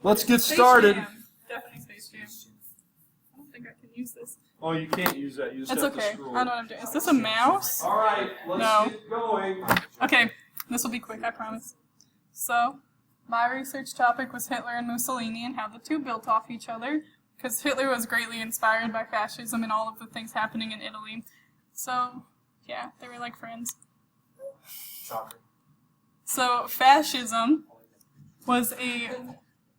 Let's get Space started. Jam. Definitely Space Jam. I don't think I can use this. Oh, you can't use that. You just That's have okay. to scroll. I know what I'm doing. Is this a mouse? All right, let's No. get going. Okay, this will be quick, I promise. So, my research topic was Hitler and Mussolini and how the two built off each other, because Hitler was greatly inspired by fascism and all of the things happening in Italy. So, yeah, they were like friends. Shocker. So, fascism was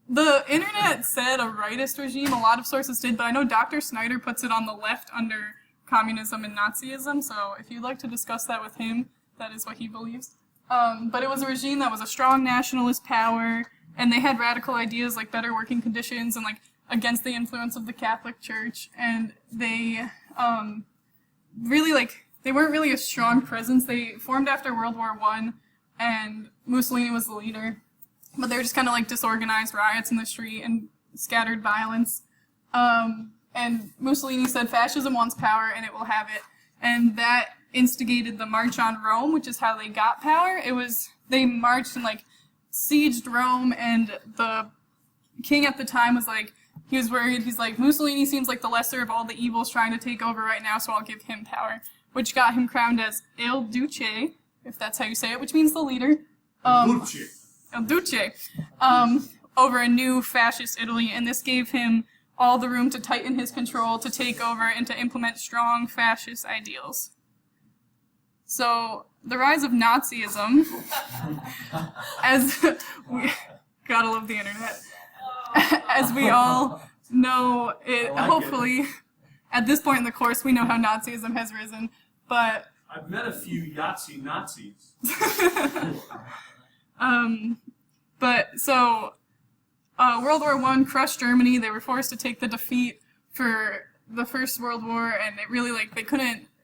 the internet said a rightist regime, a lot of sources did, but I know Dr. Snyder puts it on the left under communism and Nazism, so if you'd like to discuss that with him, that is what he believes. But it was a regime that was a strong nationalist power, and they had radical ideas like better working conditions and like against the influence of the Catholic Church, and they they weren't really a strong presence. They formed after World War I, and Mussolini was the leader. But they were just kind of like disorganized riots in the street and scattered violence. And Mussolini said fascism wants power and it will have it. And that instigated the March on Rome, which is how they got power. They marched and like sieged Rome, and the king at the time was like, he was worried. He's like, Mussolini seems like the lesser of all the evils trying to take over right now, so I'll give him power. Which got him crowned as Il Duce, if that's how you say it, which means the leader. El Duce, over a new fascist Italy, and this gave him all the room to tighten his control, to take over, and to implement strong fascist ideals. So, the rise of Nazism, as we gotta love the internet, as we all know, hopefully, at this point in the course, we know how Nazism has risen, but... I've met a few Yahtzee Nazis. World War I crushed Germany. They were forced to take the defeat for the First World War, and it really,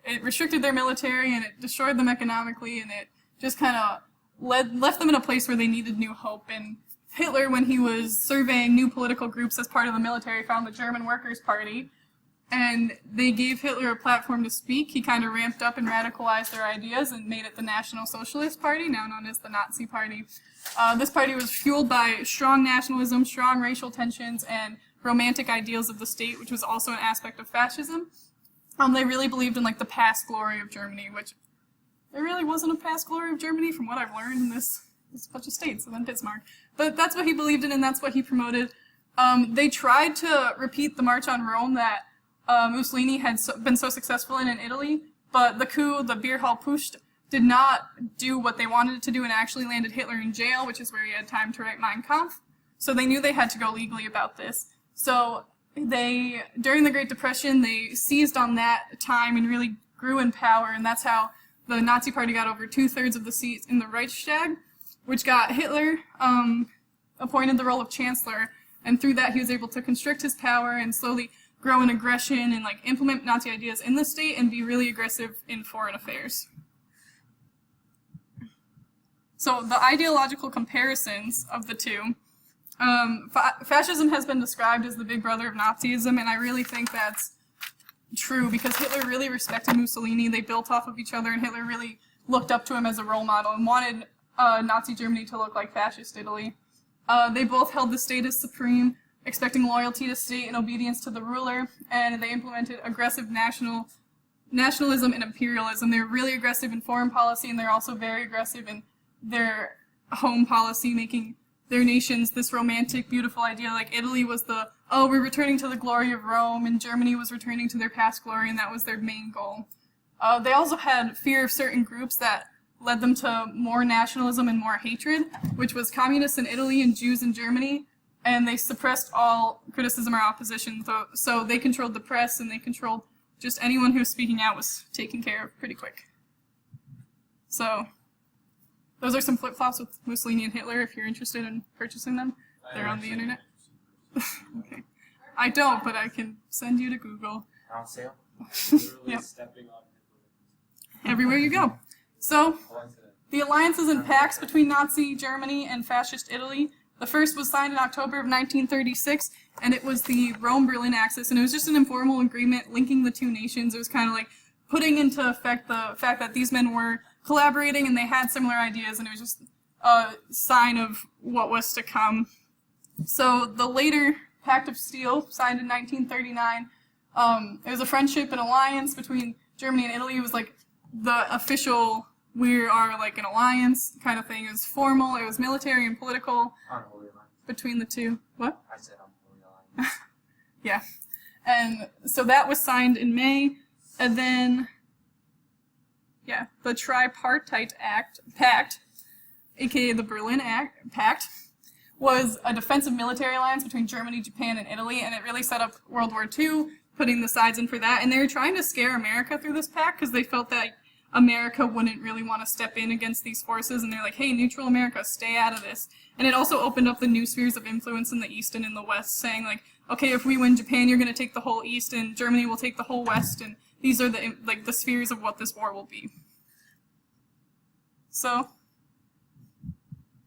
it restricted their military, and it destroyed them economically, and it just kind of left them in a place where they needed new hope. And Hitler, when he was surveying new political groups as part of the military, found the German Workers' Party, and they gave Hitler a platform to speak. He kind of ramped up and radicalized their ideas and made it the National Socialist Party, now known as the Nazi Party. This party was fueled by strong nationalism, strong racial tensions, and romantic ideals of the state, which was also an aspect of fascism. They really believed in the past glory of Germany, which there really wasn't a past glory of Germany from what I've learned in this bunch of states and then Bismarck. But that's what he believed in, and that's what he promoted. They tried to repeat the March on Rome that Mussolini had been so successful in Italy, but the coup, the Beer Hall Putsch, did not do what they wanted it to do and actually landed Hitler in jail, which is where he had time to write Mein Kampf. So they knew they had to go legally about this. So during the Great Depression, they seized on that time and really grew in power, and that's how the Nazi Party got over 2/3 of the seats in the Reichstag, which got Hitler appointed the role of chancellor, and through that he was able to constrict his power and slowly grow in aggression and implement Nazi ideas in the state and be really aggressive in foreign affairs. So the ideological comparisons of the two, fascism has been described as the big brother of Nazism, and I really think that's true because Hitler really respected Mussolini. They built off of each other, and Hitler really looked up to him as a role model and wanted Nazi Germany to look like fascist Italy. They both held the state as supreme, expecting loyalty to state and obedience to the ruler, and they implemented aggressive nationalism and imperialism. They're really aggressive in foreign policy, and they're also very aggressive in their home policy, making their nations this romantic, beautiful idea. Like Italy was we're returning to the glory of Rome, and Germany was returning to their past glory, and that was their main goal. They also had fear of certain groups that led them to more nationalism and more hatred, which was communists in Italy and Jews in Germany, and they suppressed all criticism or opposition. So they controlled the press, and they controlled just anyone who was speaking out was taken care of pretty quick. So those are some flip-flops with Mussolini and Hitler if you're interested in purchasing them. They're on the internet. Okay. I don't, but I can send you to Google. On sale? Yep. Everywhere you go. So, the alliances and pacts between Nazi Germany and Fascist Italy. The first was signed in October of 1936, and it was the Rome-Berlin Axis, and it was just an informal agreement linking the two nations. It was kind of like putting into effect the fact that these men were collaborating and they had similar ideas, and it was just a sign of what was to come. So the later Pact of Steel, signed in 1939, it was a friendship and alliance between Germany and Italy. It was like the official, we are like an alliance kind of thing. It was formal, it was military and political Unholy alliance. between the two. What? I said unholy alliance. Yeah. And so that was signed in May, and then, yeah, the Tripartite Pact, aka the Berlin Pact, was a defensive military alliance between Germany, Japan, and Italy, and it really set up World War II, putting the sides in for that. And they were trying to scare America through this pact because they felt that America wouldn't really want to step in against these forces, and they're like, hey, neutral America, stay out of this. And it also opened up the new spheres of influence in the East and in the West, saying like, okay, if we win Japan, you're going to take the whole East, and Germany will take the whole West, and these are the spheres of what this war will be. So,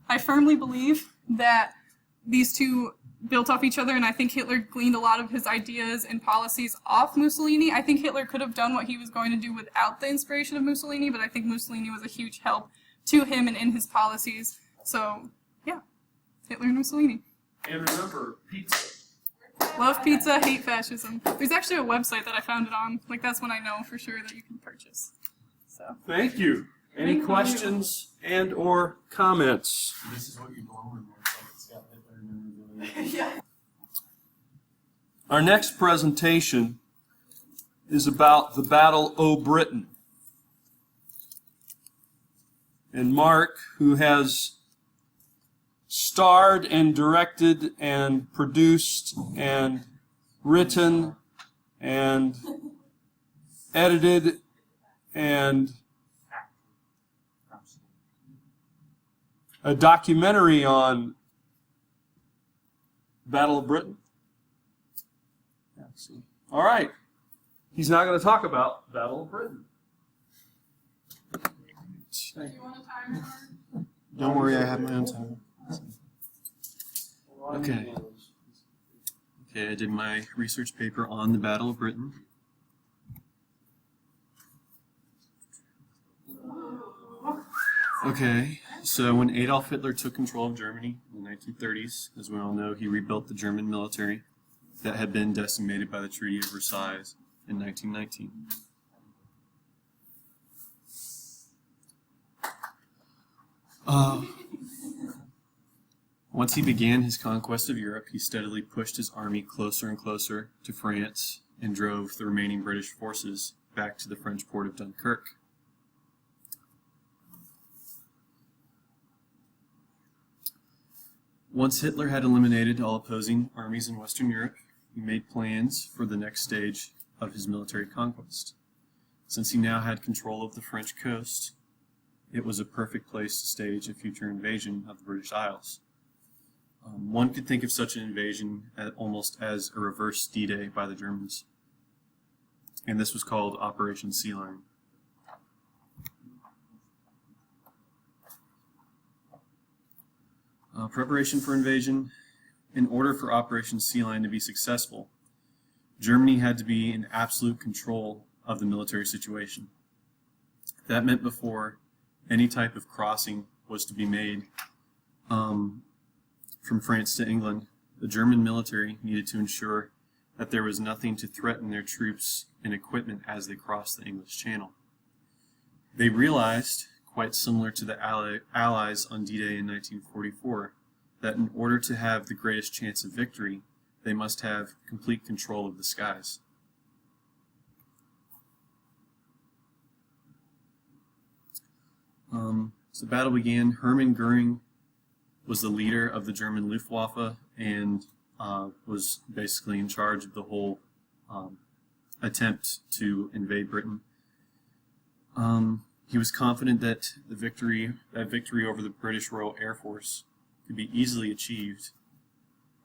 I firmly believe that these two built off each other, and I think Hitler gleaned a lot of his ideas and policies off Mussolini. I think Hitler could have done what he was going to do without the inspiration of Mussolini, but I think Mussolini was a huge help to him and in his policies. So, yeah, Hitler and Mussolini. And remember, pizza. Love pizza, hate fascism. There's actually a website that I found it on. Like, that's one I know for sure that you can purchase. So. Thank you. Any Thank you. questions and or comments? This is what you're blowing with. Like it's got Hitler and Yeah. Our next presentation is about the Battle o' Britain. And Mark, who has starred and directed and produced and written and edited and a documentary on Battle of Britain. Yeah, see. All right. He's not going to talk about Battle of Britain. Do you want a timer? Don't worry, I have my own time. Okay. Okay, I did my research paper on the Battle of Britain. Okay, so when Adolf Hitler took control of Germany in the 1930s, as we all know, he rebuilt the German military that had been decimated by the Treaty of Versailles in 1919. Once he began his conquest of Europe, he steadily pushed his army closer and closer to France and drove the remaining British forces back to the French port of Dunkirk. Once Hitler had eliminated all opposing armies in Western Europe, he made plans for the next stage of his military conquest. Since he now had control of the French coast, it was a perfect place to stage a future invasion of the British Isles. One could think of such an invasion almost as a reverse D-Day by the Germans, and this was called Operation Sea Lion. Preparation for invasion. In order for Operation Sea Lion to be successful, Germany had to be in absolute control of the military situation. That meant before any type of crossing was to be made from France to England, the German military needed to ensure that there was nothing to threaten their troops and equipment as they crossed the English Channel. They realized, quite similar to the Allies on D-Day in 1944, that in order to have the greatest chance of victory, they must have complete control of the skies. So the battle began. Hermann Goering was the leader of the German Luftwaffe and was basically in charge of the whole attempt to invade Britain. He was confident that the victory over the British Royal Air Force could be easily achieved.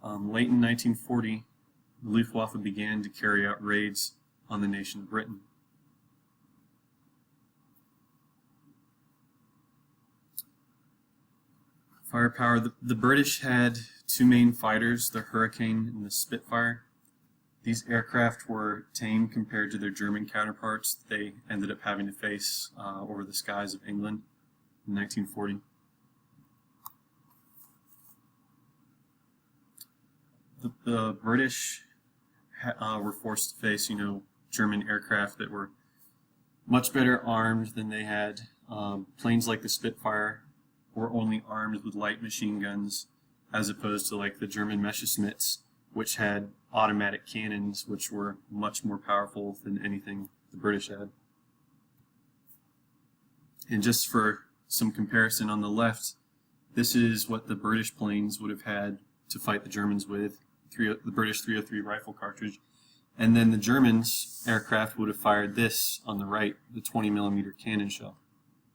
Late in 1940, the Luftwaffe began to carry out raids on the nation of Britain. Firepower. The British had two main fighters, the Hurricane and the Spitfire. These aircraft were tame compared to their German counterparts that they ended up having to face over the skies of England in 1940. the British were forced to face, German aircraft that were much better armed than they had. Planes like the Spitfire were only armed with light machine guns, as opposed to like the German Messerschmitts, which had automatic cannons, which were much more powerful than anything the British had. And just for some comparison, on the left, this is what the British planes would have had to fight the Germans with, the British 303 rifle cartridge. And then the Germans' aircraft would have fired this on the right, the 20mm cannon shell.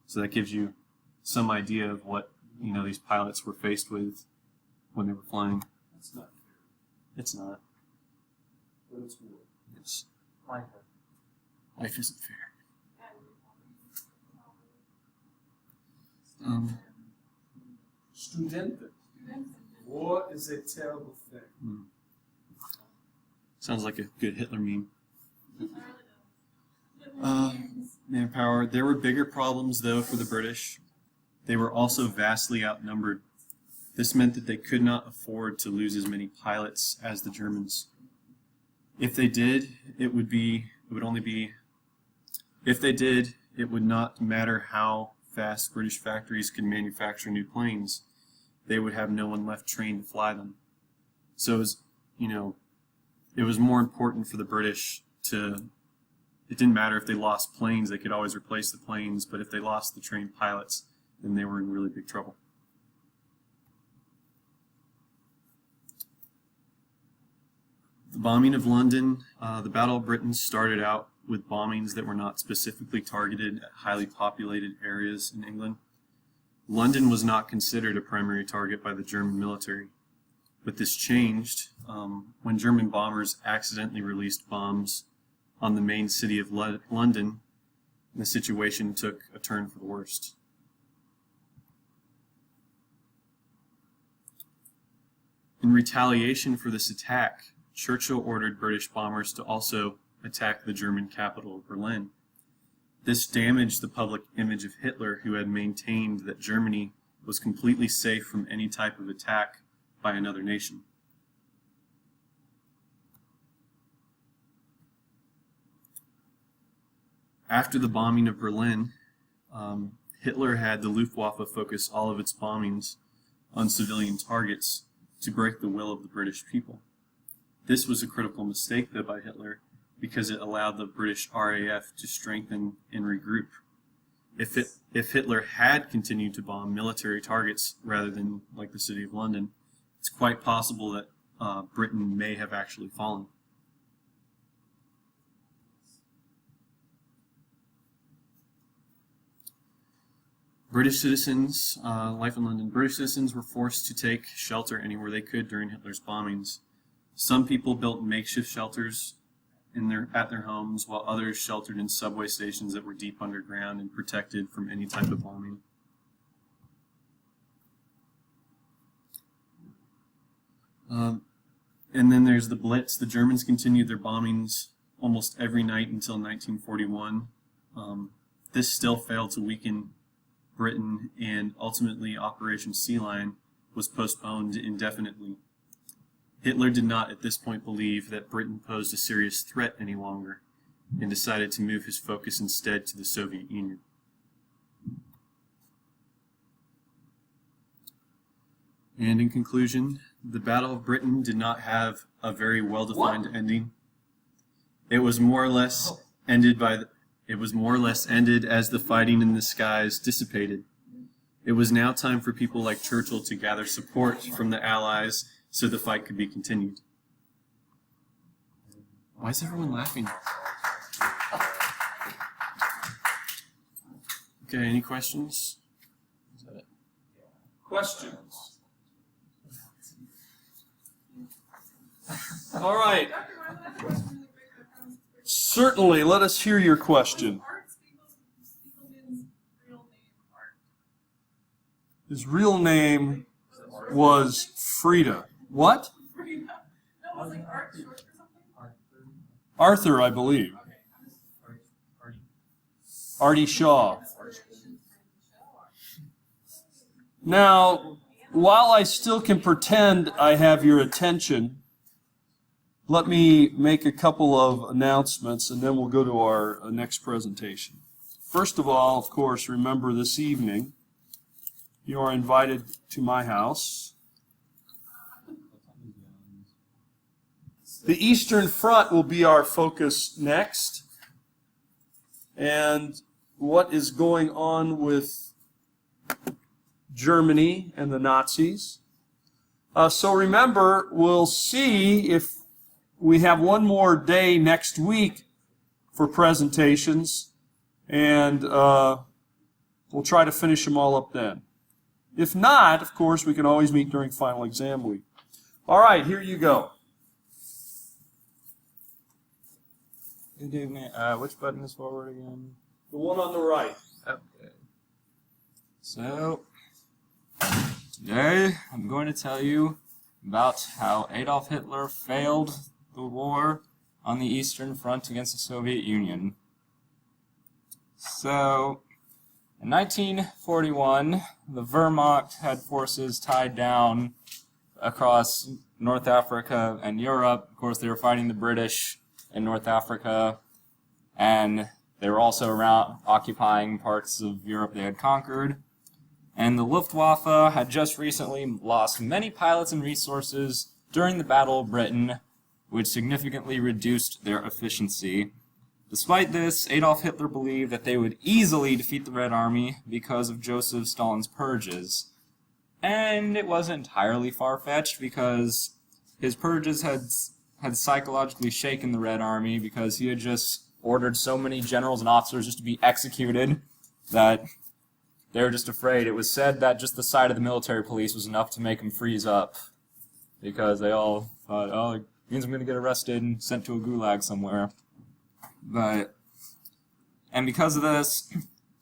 So that gives you some idea of what, these pilots were faced with when they were flying. That's not fair, It's not. but it's war. It's, Life. life isn't fair. Studenten. War is a terrible thing. Sounds like a good Hitler meme. Manpower. There were bigger problems, though, for the British. They were also vastly outnumbered. This meant that they could not afford to lose as many pilots as the Germans. If they did, it would not matter how fast British factories could manufacture new planes. They would have no one left trained to fly them. So it was more important for the British it didn't matter if they lost planes, they could always replace the planes, but if they lost the trained pilots, then they were in really big trouble. The bombing of London, the Battle of Britain started out with bombings that were not specifically targeted at highly populated areas in England. London was not considered a primary target by the German military, but this changed when German bombers accidentally released bombs on the main city of London, and the situation took a turn for the worst. In retaliation for this attack, Churchill ordered British bombers to also attack the German capital of Berlin. This damaged the public image of Hitler, who had maintained that Germany was completely safe from any type of attack by another nation. After the bombing of Berlin, Hitler had the Luftwaffe focus all of its bombings on civilian targets to break the will of the British people. This was a critical mistake, though, by Hitler, because it allowed the British RAF to strengthen and regroup. If Hitler had continued to bomb military targets rather than like the city of London, it's quite possible that Britain may have actually fallen. British citizens, life in London, British citizens were forced to take shelter anywhere they could during Hitler's bombings. Some people built makeshift shelters at their homes, while others sheltered in subway stations that were deep underground and protected from any type of bombing. And then there's the Blitz. The Germans continued their bombings almost every night until 1941. This still failed to weaken Britain, and ultimately Operation Sea Lion was postponed indefinitely. Hitler did not at this point believe that Britain posed a serious threat any longer, and decided to move his focus instead to the Soviet Union. And in conclusion, the Battle of Britain did not have a very well-defined ending. It was more or less ended as the fighting in the skies dissipated. It was now time for people like Churchill to gather support from the Allies so the fight could be continued. Why is everyone laughing? Okay, any questions? Is that it? Questions? All right. Certainly, let us hear your question. His real name was Frida. What? Frida. No, it was like Art short or something. Arthur, I believe. Artie Shaw. Now, while I still can pretend I have your attention, let me make a couple of announcements, and then we'll go to our next presentation. First of all, of course, remember this evening, you are invited to my house. The Eastern Front will be our focus next, and what is going on with Germany and the Nazis. So remember, we'll see if we have one more day next week for presentations, and we'll try to finish them all up then. If not, of course, we can always meet during final exam week. All right, here you go. Good evening. Which button is forward again? The one on the right. Okay. So, today I'm going to tell you about how Adolf Hitler failed the war on the Eastern Front against the Soviet Union. So, in 1941, the Wehrmacht had forces tied down across North Africa and Europe. Of course, they were fighting the British in North Africa, and they were also around occupying parts of Europe they had conquered. And the Luftwaffe had just recently lost many pilots and resources during the Battle of Britain, which significantly reduced their efficiency. Despite this, Adolf Hitler believed that they would easily defeat the Red Army because of Joseph Stalin's purges. And it wasn't entirely far-fetched, because his purges had psychologically shaken the Red Army, because he had just ordered so many generals and officers just to be executed that they were just afraid. It was said that just the sight of the military police was enough to make them freeze up, because they all thought, oh, it means I'm going to get arrested and sent to a gulag somewhere. And because of this,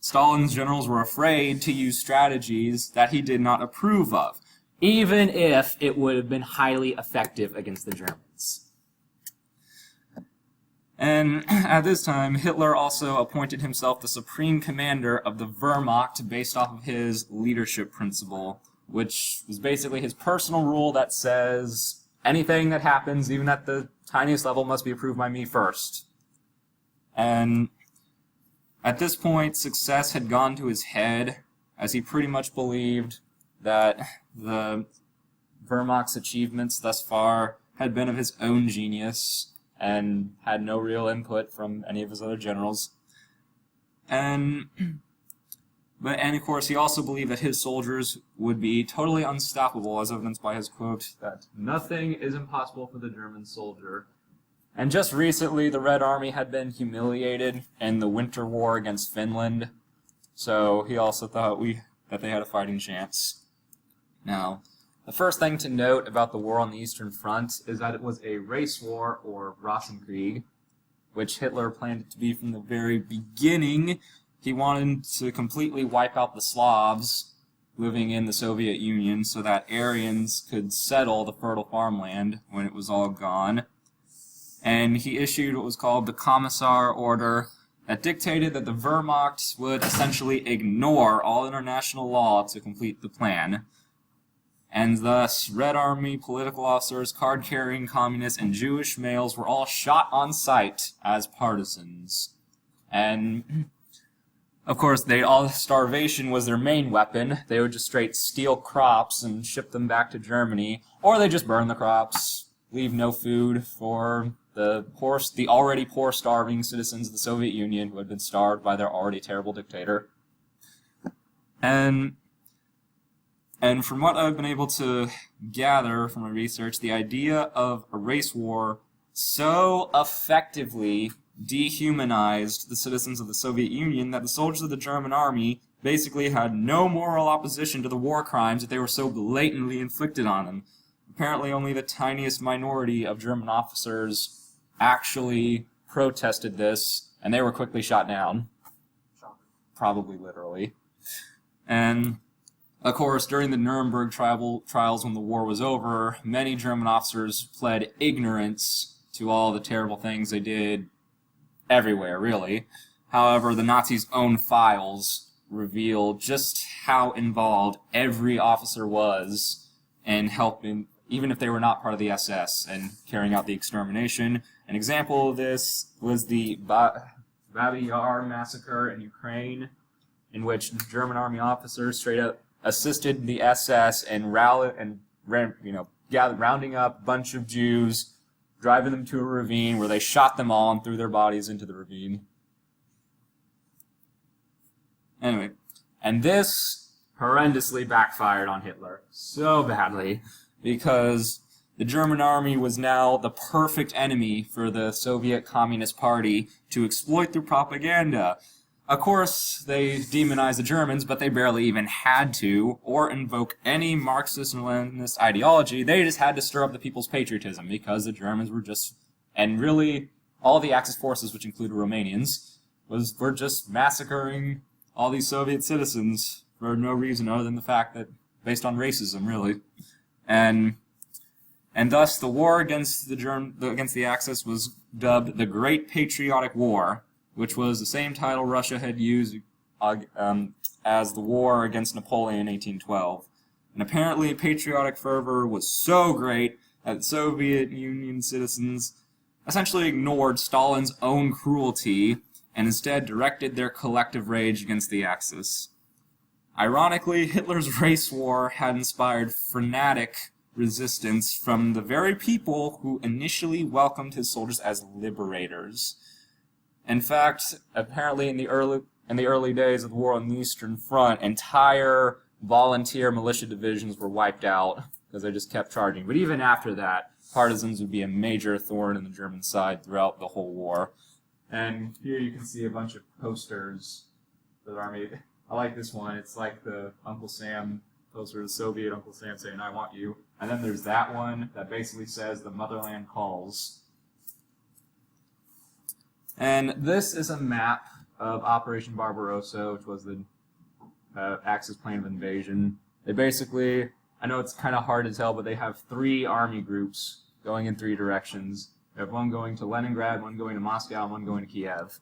Stalin's generals were afraid to use strategies that he did not approve of, even if it would have been highly effective against the Germans. And at this time, Hitler also appointed himself the supreme commander of the Wehrmacht based off of his leadership principle, which was basically his personal rule that says anything that happens, even at the tiniest level, must be approved by me first. And at this point, success had gone to his head, as he pretty much believed that the Wehrmacht's achievements thus far had been of his own genius, and had no real input from any of his other generals. And of course, he also believed that his soldiers would be totally unstoppable, as evidenced by his quote that nothing is impossible for the German soldier. And just recently, the Red Army had been humiliated in the Winter War against Finland, so he also thought that they had a fighting chance. Now, the first thing to note about the war on the Eastern Front is that it was a race war, or Rassenkrieg, which Hitler planned it to be from the very beginning. He wanted to completely wipe out the Slavs living in the Soviet Union so that Aryans could settle the fertile farmland when it was all gone. And he issued what was called the Commissar Order that dictated that the Wehrmacht would essentially ignore all international law to complete the plan. And thus, Red Army political officers, card-carrying communists, and Jewish males were all shot on sight as partisans. And, of course, starvation was their main weapon. They would just straight steal crops and ship them back to Germany, or they just burn the crops, leave no food for the already poor, starving citizens of the Soviet Union who had been starved by their already terrible dictator. And from what I've been able to gather from my research, the idea of a race war so effectively dehumanized the citizens of the Soviet Union that the soldiers of the German army basically had no moral opposition to the war crimes that they were so blatantly inflicted on them. Apparently only the tiniest minority of German officers actually protested this, and they were quickly shot down. Probably literally. And of course, during the Nuremberg trials when the war was over, many German officers pled ignorance to all the terrible things they did everywhere, really. However, the Nazis' own files revealed just how involved every officer was in helping even if they were not part of the SS, and carrying out the extermination. An example of this was the Babi Yar massacre in Ukraine, in which German army officers straight up assisted the SS in rounding up a bunch of Jews, driving them to a ravine where they shot them all and threw their bodies into the ravine. Anyway, and this horrendously backfired on Hitler so badly because the German army was now the perfect enemy for the Soviet Communist Party to exploit through propaganda. Of course, they demonized the Germans, but they barely even had to, or invoke any Marxist and Leninist ideology. They just had to stir up the people's patriotism, because the Germans were just, and really, all the Axis forces, which included Romanians, were just massacring all these Soviet citizens for no reason other than the fact that, based on racism, really. And thus, the war against the Axis was dubbed the Great Patriotic War, which was the same title Russia had used as the war against Napoleon in 1812. And apparently, patriotic fervor was so great that Soviet Union citizens essentially ignored Stalin's own cruelty and instead directed their collective rage against the Axis. Ironically, Hitler's race war had inspired frenetic resistance from the very people who initially welcomed his soldiers as liberators. In fact, apparently in the early days of the war on the Eastern Front, entire volunteer militia divisions were wiped out because they just kept charging. But even after that, partisans would be a major thorn in the German side throughout the whole war. And here you can see a bunch of posters for the army. I like this one. It's like the Uncle Sam poster, the Soviet Uncle Sam saying, "I want you." And then there's that one that basically says, "The motherland calls." And this is a map of Operation Barbarossa, which was the Axis plan of invasion. They basically, I know it's kind of hard to tell, but they have 3 army groups going in 3 directions. They have one going to Leningrad, one going to Moscow, and one going to Kiev.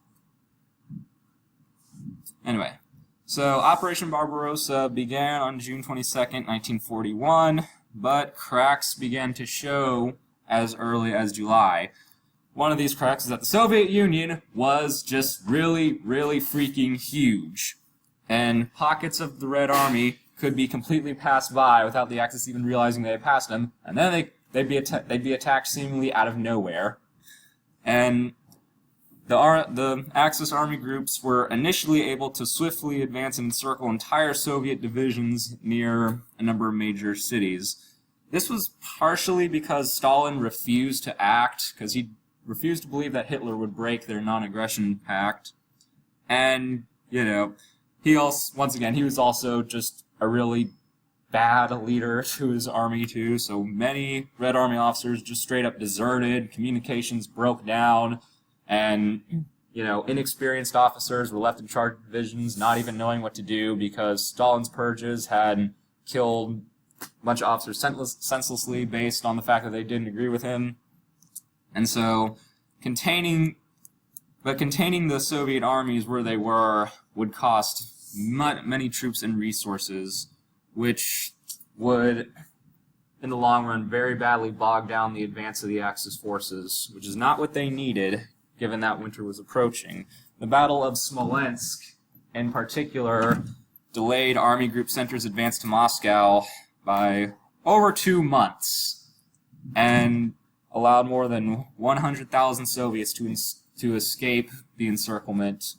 Anyway, so Operation Barbarossa began on June 22nd, 1941, but cracks began to show as early as July. One of these cracks is that the Soviet Union was just really, really freaking huge. And pockets of the Red Army could be completely passed by without the Axis even realizing they had passed them, and then they'd be attacked seemingly out of nowhere. And the Axis army groups were initially able to swiftly advance and encircle entire Soviet divisions near a number of major cities. This was partially because Stalin refused to act, because he refused to believe that Hitler would break their non-aggression pact. And, he also, once again, he was also just a really bad leader to his army too, so many Red Army officers just straight up deserted, communications broke down, and, inexperienced officers were left in charge of divisions not even knowing what to do because Stalin's purges had killed a bunch of officers senselessly based on the fact that they didn't agree with him. And so, containing the Soviet armies where they were would cost many troops and resources, which would, in the long run, very badly bog down the advance of the Axis forces, which is not what they needed, given that winter was approaching. The Battle of Smolensk, in particular, delayed Army Group Center's advance to Moscow by over 2 months, and allowed more than 100,000 Soviets to escape the encirclement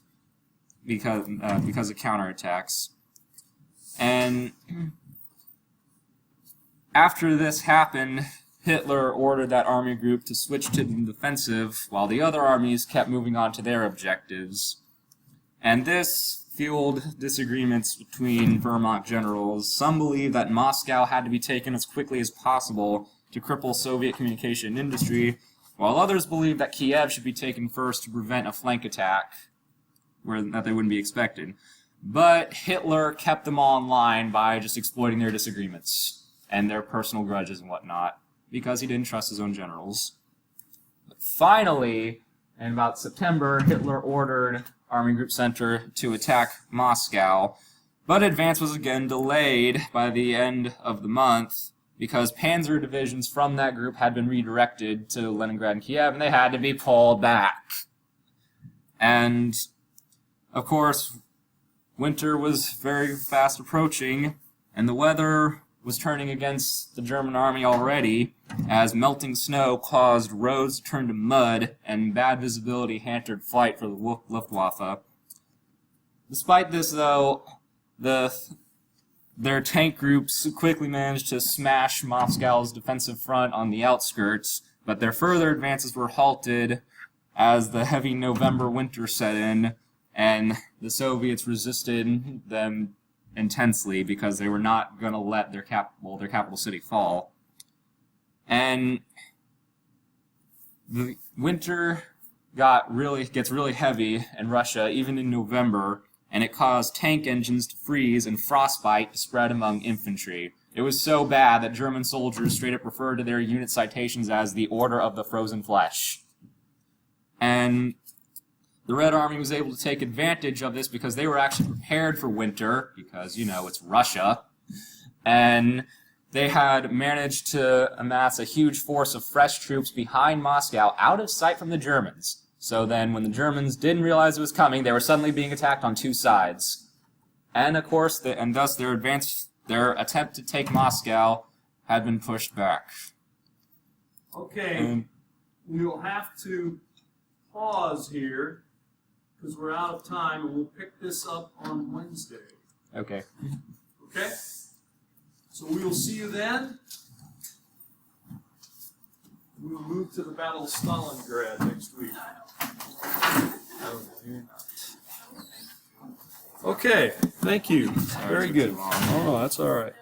because of counterattacks. And after this happened, Hitler ordered that army group to switch to the defensive while the other armies kept moving on to their objectives. And this fueled disagreements between Wehrmacht generals. Some believed that Moscow had to be taken as quickly as possible to cripple Soviet communication industry, while others believed that Kiev should be taken first to prevent a flank attack that they wouldn't be expected. But Hitler kept them all in line by just exploiting their disagreements and their personal grudges and whatnot, because he didn't trust his own generals. But finally, in about September, Hitler ordered Army Group Center to attack Moscow, but advance was again delayed by the end of the month because panzer divisions from that group had been redirected to Leningrad and Kiev, and they had to be pulled back. And, of course, winter was very fast approaching, and the weather was turning against the German army already, as melting snow caused roads to turn to mud, and bad visibility hampered flight for the Luftwaffe. Despite this, though, their tank groups quickly managed to smash Moscow's defensive front on the outskirts, but their further advances were halted as the heavy November winter set in, and the Soviets resisted them intensely because they were not going to let their capital city fall. And the winter gets really heavy in Russia, even in November, and it caused tank engines to freeze and frostbite to spread among infantry. It was so bad that German soldiers straight up referred to their unit citations as the Order of the Frozen Flesh. And the Red Army was able to take advantage of this because they were actually prepared for winter, because, it's Russia, and they had managed to amass a huge force of fresh troops behind Moscow, out of sight from the Germans. So then, when the Germans didn't realize it was coming, they were suddenly being attacked on two sides. And, of course, thus their attempt to take Moscow had been pushed back. Okay, we'll have to pause here, because we're out of time, and we'll pick this up on Wednesday. Okay. Okay? So we will see you then. We will move to the Battle of Stalingrad next week. Okay, thank you. Very good. Oh, that's all right.